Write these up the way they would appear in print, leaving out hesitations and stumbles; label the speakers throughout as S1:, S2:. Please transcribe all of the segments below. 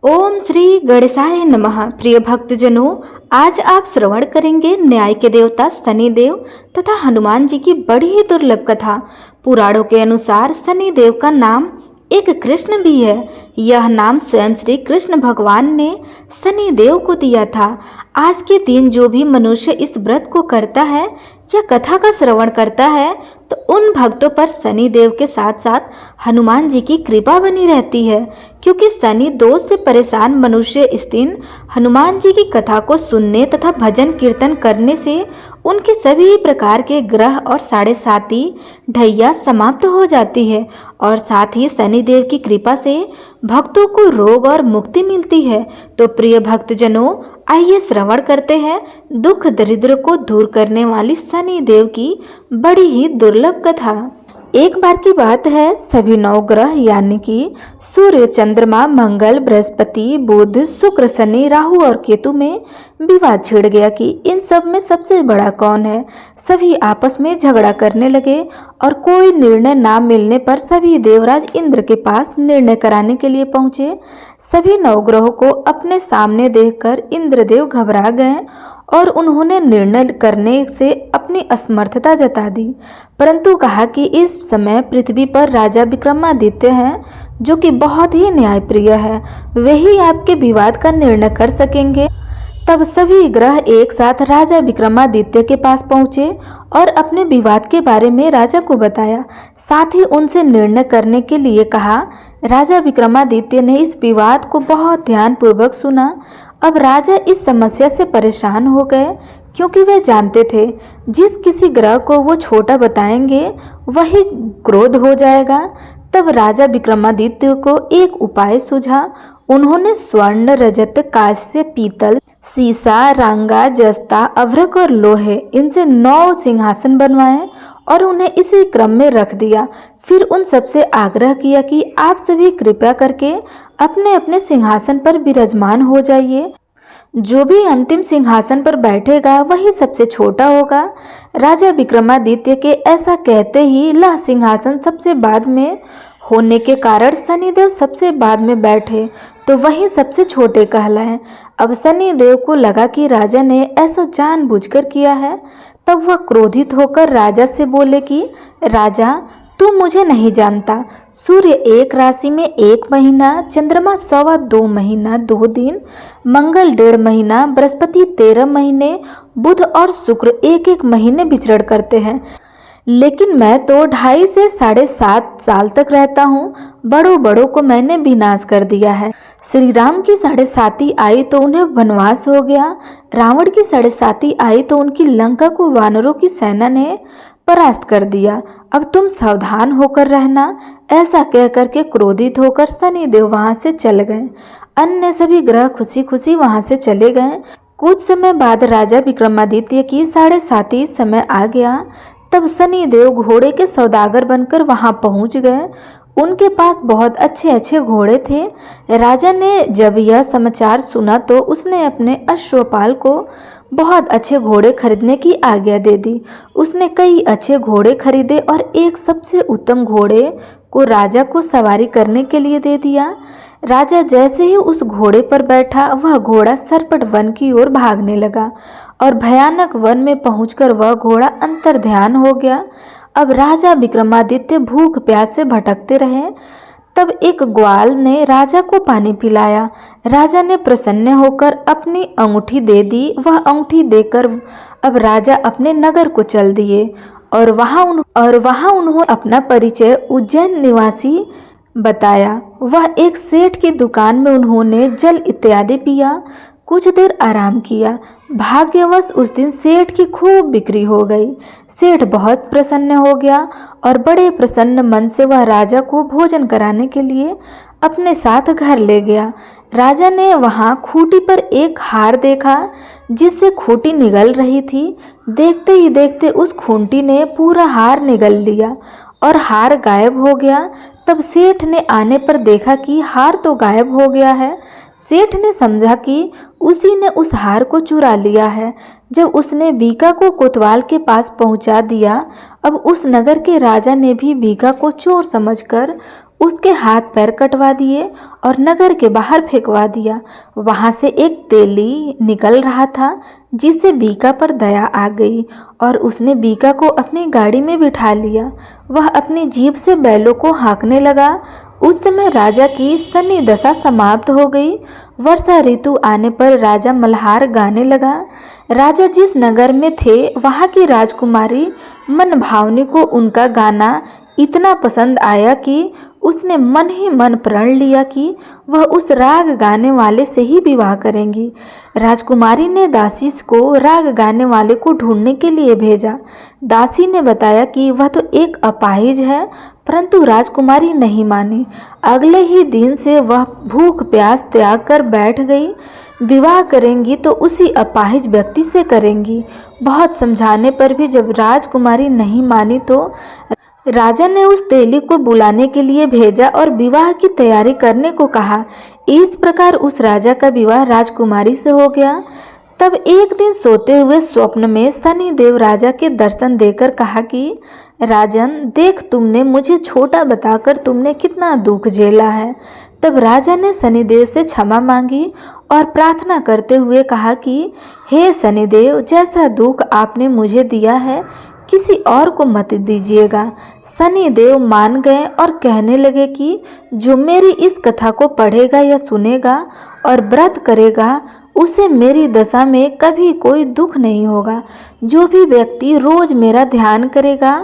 S1: ओम श्री गणेशाय नमः। प्रिय भक्तजनों, आज आप श्रवण करेंगे न्याय के देवता शनिदेव तथा हनुमान जी की बड़ी ही दुर्लभ कथा। पुराणों के अनुसार शनिदेव का नाम एक कृष्ण भी है। यह नाम स्वयं श्री कृष्ण भगवान ने शनिदेव को दिया था। आज के दिन जो भी मनुष्य इस व्रत को करता है या कथा का श्रवण करता है तो उन भक्तों पर शनिदेव के साथ साथ हनुमान जी की कृपा बनी रहती है, क्योंकि शनि दोष से परेशान मनुष्य इस दिन हनुमान जी की कथा को सुनने तथा भजन कीर्तन करने से उनके सभी प्रकार के ग्रह और साढ़े साती ढैया समाप्त हो जाती है और साथ ही शनिदेव की कृपा से भक्तों को रोग और मुक्ति मिलती है। तो प्रिय भक्तजनों, आइए श्रवण करते हैं दुख दरिद्र को दूर करने वाली शनिदेव की बड़ी ही दुर्लभ कथा। एक बार की बात है, सभी नौ ग्रह यानी कि सूर्य, चंद्रमा, मंगल, बृहस्पति, बुध, शुक्र, शनि, राहु और केतु में विवाद छिड़ गया कि इन सब में सबसे बड़ा कौन है। सभी आपस में झगड़ा करने लगे और कोई निर्णय ना मिलने पर सभी देवराज इंद्र के पास निर्णय कराने के लिए पहुंचे। सभी नवग्रहों को अपने सामने देखकर इंद्रदेव घबरा गए और उन्होंने निर्णय करने से अपनी असमर्थता जता दी, परंतु कहा कि इस समय पृथ्वी पर राजा विक्रमादित्य हैं, जो कि बहुत ही न्यायप्रिय है। वे ही आपके विवाद का निर्णय कर सकेंगे। तब सभी ग्रह एक साथ राजा विक्रमादित्य के पास पहुंचे और अपने विवाद के बारे में राजा को बताया, साथ ही उनसे निर्णय करने के लिए कहा। राजा विक्रमादित्य ने इस विवाद को बहुत ध्यानपूर्वक सुना। अब राजा इस समस्या से परेशान हो गए, क्योंकि वे जानते थे जिस किसी ग्रह को वो छोटा बताएंगे वही क्रोध हो जाएगा। तब राजा विक्रमादित्य को एक उपाय सूझा। उन्होंने स्वर्ण, रजत, कांस्य, पीतल, सीसा, रांगा, जस्ता, अभ्रक और लोहे इनसे 9 सिंहासन बनवाए और उन्हें इसी क्रम में रख दिया। फिर उन सबसे आग्रह किया कि आप सभी कृपया करके अपने अपने सिंहासन पर विराजमान हो जाइए। जो भी अंतिम सिंहासन पर बैठेगा वही सबसे छोटा होगा। राजा विक्रमादित्य के ऐसा कहते ही लह सिंहासन सबसे बाद में होने के कारण शनिदेव सबसे बाद में बैठे तो वही सबसे छोटे कहलाए। अब शनिदेव को लगा कि राजा ने ऐसा जानबूझकर किया है। तब वह क्रोधित होकर राजा से बोले कि राजा, तू मुझे नहीं जानता। सूर्य एक राशि में 1 महीना, चंद्रमा 2.25 महीना 2 दिन, मंगल 1.5 महीना, बृहस्पति 13 महीने, बुध और शुक्र 1-1 महीने विचरण करते हैं, लेकिन मैं तो 2.5 से 7.5 साल तक रहता हूँ। बड़ों बड़ों को मैंने विनाश कर दिया है। श्री राम की 7.5 आई तो उन्हें वनवास हो गया। रावण की 7.5 आई तो उनकी लंका को वानरों की सेना ने परास्त कर दिया। अब तुम सावधान होकर रहना। ऐसा कह करके क्रोधित होकर शनिदेव वहां से चल गए। अन्य सभी ग्रह खुशी खुशी वहां से चले गए। कुछ समय बाद राजा विक्रमादित्य की 7.5 समय आ गया। तब शनिदेव घोड़े के सौदागर बनकर वहां पहुंच गए। उनके पास बहुत अच्छे अच्छे घोड़े थे। राजा ने जब यह समाचार सुना तो उसने अपने अश्वपाल को बहुत अच्छे घोड़े खरीदने की आज्ञा दे दी। उसने कई अच्छे घोड़े खरीदे और एक सबसे उत्तम घोड़े को राजा को सवारी करने के लिए दे दिया। राजा जैसे ही उस घोड़े पर बैठा, वह घोड़ा सरपट वन की ओर भागने लगा और भयानक वन में पहुंचकर वह घोड़ा अंतर्ध्यान हो गया। अब राजा विक्रमादित्य भूख प्यास से भटकते रहे। तब एक ग्वाल ने राजा को पानी पिलाया। राजा ने प्रसन्न होकर अपनी अंगूठी दे दी। वह अंगूठी देकर अब राजा अपने नगर को चल दिए और वहां उन्होंने अपना परिचय उज्जैन निवासी बताया। वह एक सेठ की दुकान में उन्होंने जल इत्यादि पिया, कुछ देर आराम किया। भाग्यवश उस दिन सेठ की खूब बिक्री हो गई। सेठ बहुत प्रसन्न हो गया और बड़े प्रसन्न मन से वह राजा को भोजन कराने के लिए अपने साथ घर ले गया। राजा ने वहां खूंटी पर एक हार देखा जिससे खूंटी निगल रही थी। देखते ही देखते उस खूंटी ने पूरा हार निगल लिया और हार गायब हो गया। तब सेठ ने आने पर देखा कि हार तो गायब हो गया है। सेठ ने समझा कि उसी ने उस हार को चुरा लिया है। जब उसने बीका को कोतवाल के पास पहुंचा दिया, अब उस नगर के राजा ने भी बीका को चोर समझकर उसके हाथ पैर कटवा दिए और नगर के बाहर फेंकवा दिया। वहां से एक तेली निकल रहा था, जिससे बीका पर दया आ गई और उसने बीका को अपनी गाड़ी में बिठा लिया। वह अपनी जीभ से बैलों को हाँकने लगा। उस समय राजा की सन्नी दशा समाप्त हो गई। वर्षा ऋतु आने पर राजा मल्हार गाने लगा। राजा जिस नगर में थे वहाँ की राजकुमारी मनभावनी को उनका गाना इतना पसंद आया कि उसने मन ही मन प्रण लिया कि वह उस राग गाने वाले से ही विवाह करेंगी। राजकुमारी ने दासी को राग गाने वाले को ढूंढने के लिए भेजा। दासी ने बताया कि वह तो एक अपाहिज है, परंतु राजकुमारी नहीं मानी। अगले ही दिन से वह भूख प्यास त्याग कर बैठ गई। विवाह करेंगी तो उसी अपाहिज व्यक्ति से करेंगी। बहुत समझाने पर भी जब राजकुमारी नहीं मानी तो राजा ने उस तेली को बुलाने के लिए भेजा और विवाह की तैयारी करने को कहा। इस प्रकार उस राजा का विवाह राजकुमारी से हो गया। तब एक दिन सोते हुए स्वप्न में शनिदेव राजा के दर्शन देकर कहा कि राजन, देख, तुमने मुझे छोटा बताकर तुमने कितना दुख झेला है। तब राजा ने शनिदेव से क्षमा मांगी और प्रार्थना करते हुए कहा कि हे शनिदेव, जैसा दुख आपने मुझे दिया है किसी और को मत दीजिएगा। शनिदेव मान गए और कहने लगे कि जो मेरी इस कथा को पढ़ेगा या सुनेगा और व्रत करेगा उसे मेरी दशा में कभी कोई दुख नहीं होगा। जो भी व्यक्ति रोज मेरा ध्यान करेगा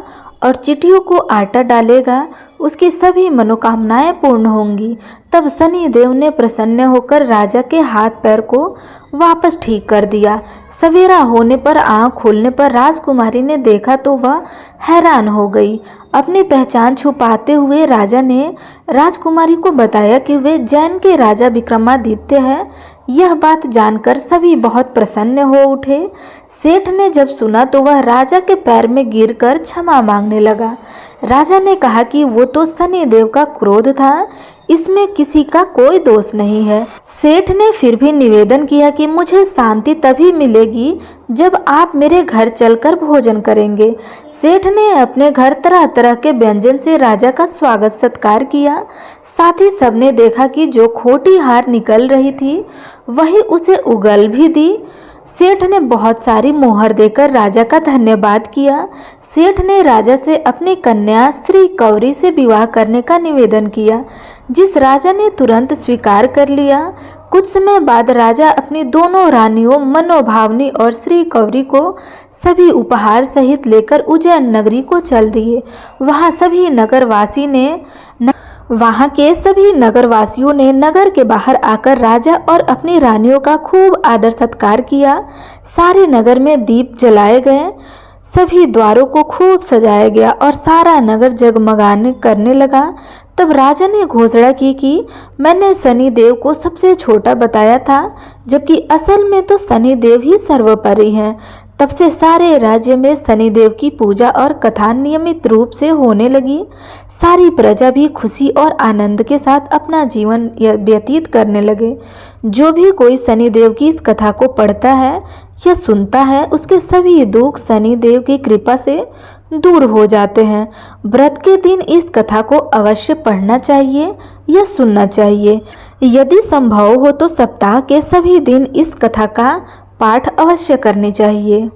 S1: और चिटियों को आटा डालेगा उसकी सभी मनोकामनाएं पूर्ण होंगी। तब शनिदेव ने प्रसन्न होकर राजा के हाथ पैर को वापस ठीक कर दिया। सवेरा होने पर आँख खोलने पर राजकुमारी ने देखा तो वह हैरान हो गई। अपनी पहचान छुपाते हुए राजा ने राजकुमारी को बताया कि वे जैन के राजा विक्रमादित्य हैं। यह बात जानकर सभी बहुत प्रसन्न हो उठे। सेठ ने जब सुना तो वह राजा के पैर में गिरकर क्षमा मांगने लगा। राजा ने कहा कि वो तो शनिदेव का क्रोध था, इसमें किसी का कोई दोष नहीं है। सेठ ने फिर भी निवेदन किया कि मुझे शांति तभी मिलेगी जब आप मेरे घर चलकर भोजन करेंगे। सेठ ने अपने घर तरह तरह के व्यंजन से राजा का स्वागत सत्कार किया। साथ ही सबने देखा कि जो खोटी हार निकल रही थी वही उसे उगल भी दी। सेठ ने बहुत सारी मोहर देकर राजा का धन्यवाद किया। सेठ ने राजा से अपनी कन्या श्री कौरी से विवाह करने का निवेदन किया, जिस राजा ने तुरंत स्वीकार कर लिया। कुछ समय बाद राजा अपनी दोनों रानियों मनोभावनी और श्री कौरी को सभी उपहार सहित लेकर उज्जैन नगरी को चल दिए। वहाँ के सभी नगरवासियों ने नगर के बाहर आकर राजा और अपनी रानियों का खूब आदर सत्कार किया। सारे नगर में दीप जलाए गए, सभी द्वारों को खूब सजाया गया और सारा नगर जगमगाने करने लगा। तब राजा ने घोषणा की कि मैंने शनिदेव को सबसे छोटा बताया था, जबकि असल में तो शनिदेव ही सर्वोपरि हैं। तब से सारे राज्य में शनिदेव की पूजा और कथा नियमित रूप से होने लगी। सारी प्रजा भी खुशी और आनंद के साथ अपना जीवन व्यतीत करने लगे। जो भी कोई शनिदेव की इस कथा को पढ़ता है या सुनता है उसके सभी दुख शनिदेव की कृपा से दूर हो जाते हैं। व्रत के दिन इस कथा को अवश्य पढ़ना चाहिए या सुनना चाहिए। यदि संभव हो तो सप्ताह के सभी दिन इस कथा का पाठ अवश्य करनी चाहिए।